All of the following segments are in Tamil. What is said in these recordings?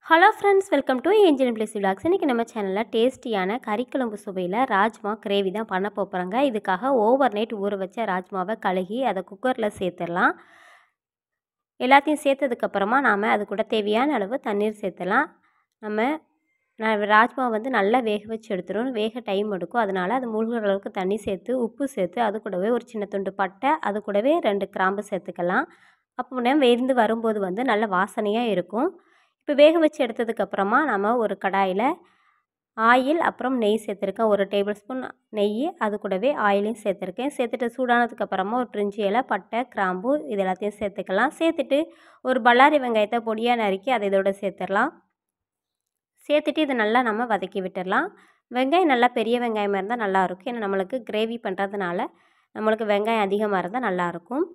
Hello friends, welcome to angel place vlogs. இன்றைக்கி நம்ம சேனலில் டேஸ்டியான கறிக்குழம்பு சுவையில் ராஜ்மா கிரேவி தான் பண்ண போகிறோங்க. இதுக்காக ஓவர் நைட் ஊற வச்ச ராஜ்மாவை கழுகி அதை குக்கரில் சேர்த்துடலாம். எல்லாத்தையும் சேர்த்ததுக்கப்புறமா நாம் அது கூட தேவையான அளவு தண்ணீர் சேர்த்துடலாம். ராஜ்மா வந்து நல்லா வேக வச்சு எடுத்துடும், வேக டைம் எடுக்கும். அதனால் அது மூழ்கிற அளவுக்கு தண்ணி சேர்த்து உப்பு சேர்த்து அது கூடவே ஒரு சின்ன துண்டு பட்டை, அது கூடவே 2 கிராம்பு சேர்த்துக்கலாம். அப்போ வெந்து வரும்போது வந்து நல்ல வாசனையாக இருக்கும். இப்போ வேக வச்சு எடுத்ததுக்கப்புறமா நம்ம ஒரு கடாயில் ஆயில் அப்புறம் நெய் சேர்த்துருக்கேன். 1 டேபிள் ஸ்பூன் நெய், அது கூடவே ஆயிலையும் சேர்த்துருக்கேன். சேர்த்துட்டு சூடானதுக்கப்புறமா ஒரு பிரிஞ்சி இலை, பட்டை, கிராம்பு இது எல்லாத்தையும் சேர்த்துக்கலாம். சேர்த்துட்டு ஒரு பல்லாரி வெங்காயத்தை பொடியாக நறுக்கி அதை இதோட சேர்த்துடலாம். சேர்த்துட்டு இதை நல்லா நம்ம வதக்கி விட்டுடலாம். வெங்காயம் நல்லா பெரிய வெங்காயமாக இருந்தால் நல்லாயிருக்கும். ஏன்னா நம்மளுக்கு கிரேவி பண்ணுறதுனால நம்மளுக்கு வெங்காயம் அதிகமாக இருந்தால் நல்லாயிருக்கும்.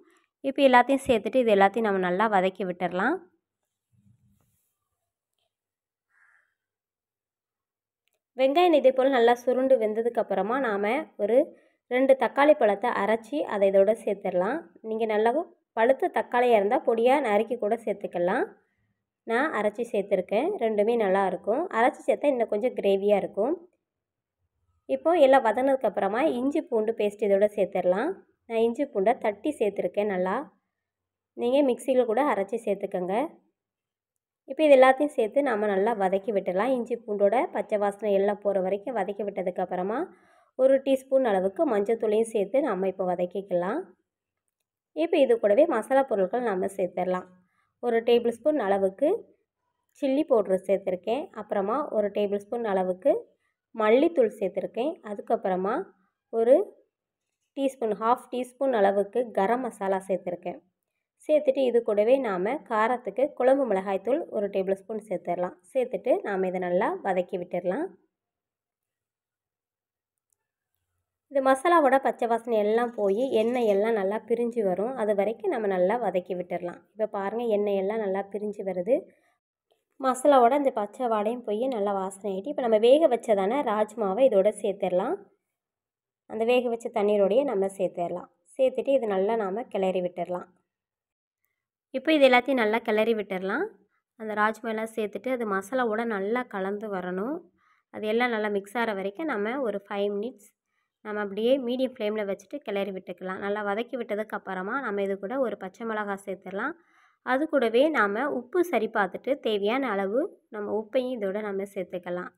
இப்போ எல்லாத்தையும் சேர்த்துட்டு இது எல்லாத்தையும் நம்ம நல்லா வதக்கி விட்டுடலாம். வெங்காயம் இதே போல் நல்லா சுருண்டு வெந்ததுக்கப்புறமா நாம் ஒரு 2 தக்காளி பழத்தை அரைச்சி அதை இதோட சேர்த்துடலாம். நீங்கள் நல்லா பழுத்த தக்காளியாக இருந்தால் பொடியாக நறுக்கி கூட சேர்த்துக்கலாம். நான் அரைச்சி சேர்த்துருக்கேன். ரெண்டுமே நல்லாயிருக்கும். அரைச்சி சேர்த்தா இன்னும் கொஞ்சம் கிரேவியாக இருக்கும். இப்போது எல்லாம் வதங்கினதுக்கப்புறமா இஞ்சி பூண்டு பேஸ்ட் இதோட சேர்த்துடலாம். நான் இஞ்சி பூண்டை தட்டி சேர்த்துருக்கேன். நல்லா நீங்கள் மிக்சியில் கூட அரைச்சி சேர்த்துக்கோங்க. இப்போ இது எல்லாத்தையும் சேர்த்து நம்ம நல்லா வதக்கி விட்டுடலாம். இஞ்சி பூண்டோட பச்சை வாசனை எல்லாம் போகிற வரைக்கும் வதக்கி விட்டதுக்கப்புறமா 1 டீஸ்பூன் அளவுக்கு மஞ்சள்தூளையும் சேர்த்து நம்ம இப்போ வதக்கிக்கலாம். இப்போ இது கூடவே மசாலா பொருட்கள் நம்ம சேர்த்துடலாம். 1 டேபிள் ஸ்பூன் அளவுக்கு சில்லி பவுட்ரு சேர்த்துருக்கேன். அப்புறமா 1 டேபிள் ஸ்பூன் அளவுக்கு மல்லித்தூள் சேர்த்துருக்கேன். அதுக்கப்புறமா ஒரு ½ டீஸ்பூன் அளவுக்கு கரம் மசாலா சேர்த்துருக்கேன். சேர்த்துட்டு இது கூடவே நாம் காரத்துக்கு குழம்பு மிளகாய்த்தூள் 1 டேபிள் ஸ்பூன் சேர்த்துடலாம். சேர்த்துட்டு நாம் இதை நல்லா வதக்கி விட்டுடலாம். இது மசாலாவோட பச்சை வாசனை எல்லாம் போய் எண்ணெய் எல்லாம் நல்லா பிரிஞ்சு வரும். அது வரைக்கும் நம்ம நல்லா வதக்கி விட்டுடலாம். இப்போ பாருங்கள், எண்ணெய் எல்லாம் நல்லா பிரிஞ்சு வருது. மசாலாவோட அந்த பச்சை வாடையும் போய் நல்லா வாசனை ஆகிட்டு இப்போ நம்ம வேக வச்சதான ராஜ்மாவை இதோட சேர்த்துடலாம். அந்த வேக வச்ச தண்ணீரோடையே நம்ம சேர்த்துடலாம். சேர்த்துட்டு இது நல்லா நாம் கிளறி விட்டுடலாம். இப்போ இது எல்லாத்தையும் நல்லா கிளறி விட்டுடலாம். அந்த ராஜ்மாலாம் சேர்த்துட்டு அது மசாலாவோட நல்லா கலந்து வரணும். அது எல்லாம் நல்லா மிக்ஸ் ஆகிற வரைக்கும் நம்ம ஒரு 5 மினிட்ஸ் நம்ம அப்படியே மீடியம் ஃப்ளேமில் வச்சுட்டு கிளறி விட்டுக்கலாம். நல்லா வதக்கி விட்டதுக்கப்புறமா நம்ம இது கூட ஒரு பச்சை மிளகாய் சேர்த்துடலாம். அது கூடவே நாம் உப்பு சரி பார்த்துட்டு தேவையான அளவு நம்ம உப்பையும் இதோட நம்ம சேர்த்துக்கலாம்.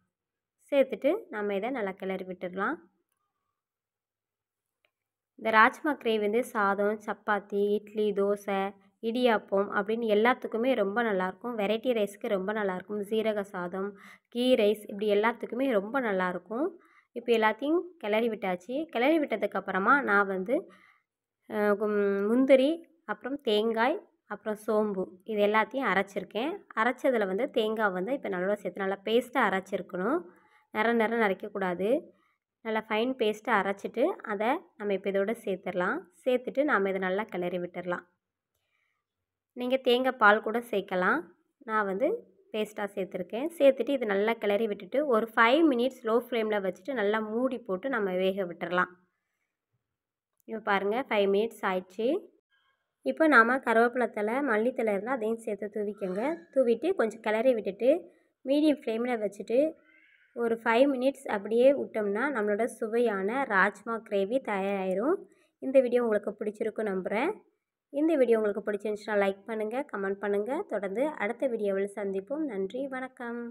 சேர்த்துட்டு நம்ம இதை நல்லா கிளறி விட்டுடலாம். இந்த ராஜ்மா கிரேவி வந்து சாதம், சப்பாத்தி, இட்லி, தோசை, இடியாப்பம் அப்படின்னு எல்லாத்துக்குமே ரொம்ப நல்லாயிருக்கும். வெரைட்டி ரைஸ்க்கு ரொம்ப நல்லாயிருக்கும். சீரக சாதம், கீ ரைஸ் இப்படி எல்லாத்துக்குமே ரொம்ப நல்லாயிருக்கும். இப்போ எல்லாத்தையும் கிளறி விட்டாச்சு. கிளறி விட்டதுக்கப்புறமா நான் வந்து முந்திரி, அப்புறம் தேங்காய், அப்புறம் சோம்பு இது எல்லாத்தையும் அரைச்சிருக்கேன். அரைச்சதில் வந்து தேங்காய் வந்து இப்போ நல்லா சேர்த்து நல்லா பேஸ்ட்டாக அரைச்சிருக்கணும். நரைக்கக்கூடாது. நல்லா ஃபைன் பேஸ்ட்டாக அரைச்சிட்டு அதை நம்ம இப்போ இதோட சேர்த்துடலாம். சேர்த்துட்டு நாம் இதை நல்லா கிளறி விட்டுடலாம். நீங்கள் தேங்காய் பால் கூட சேர்க்கலாம். நான் வந்து பேஸ்ட்டாக சேர்த்துருக்கேன். சேர்த்துட்டு இது நல்லா கிளறி விட்டுட்டு ஒரு 5 மினிட்ஸ் லோ ஃப்ளேமில் வச்சுட்டு நல்லா மூடி போட்டு நம்ம வேக விட்டுடலாம். இப்போ பாருங்கள், 5 மினிட்ஸ் ஆயிடுச்சு. இப்போ நாம் கருவேப்பிலை தழை, மல்லித்தழை இருந்தால் அதையும் சேர்த்து தூவிக்கோங்க. தூவிட்டு கொஞ்சம் கிளறி விட்டுட்டு மீடியம் ஃப்ளேமில் வச்சுட்டு ஒரு 5 மினிட்ஸ் அப்படியே விட்டோம்னா நம்மளோட சுவையான ராஜ்மா கிரேவி தயாராகிடும். இந்த வீடியோ உங்களுக்கு பிடிச்சிருக்கும் நம்புகிறேன். இந்த வீடியோ உங்களுக்கு பிடிச்சிருந்துச்சுன்னா லைக் பண்ணுங்கள், கமெண்ட் பண்ணுங்கள். தொடர்ந்து அடுத்த வீடியோவில் சந்திப்போம். நன்றி, வணக்கம்.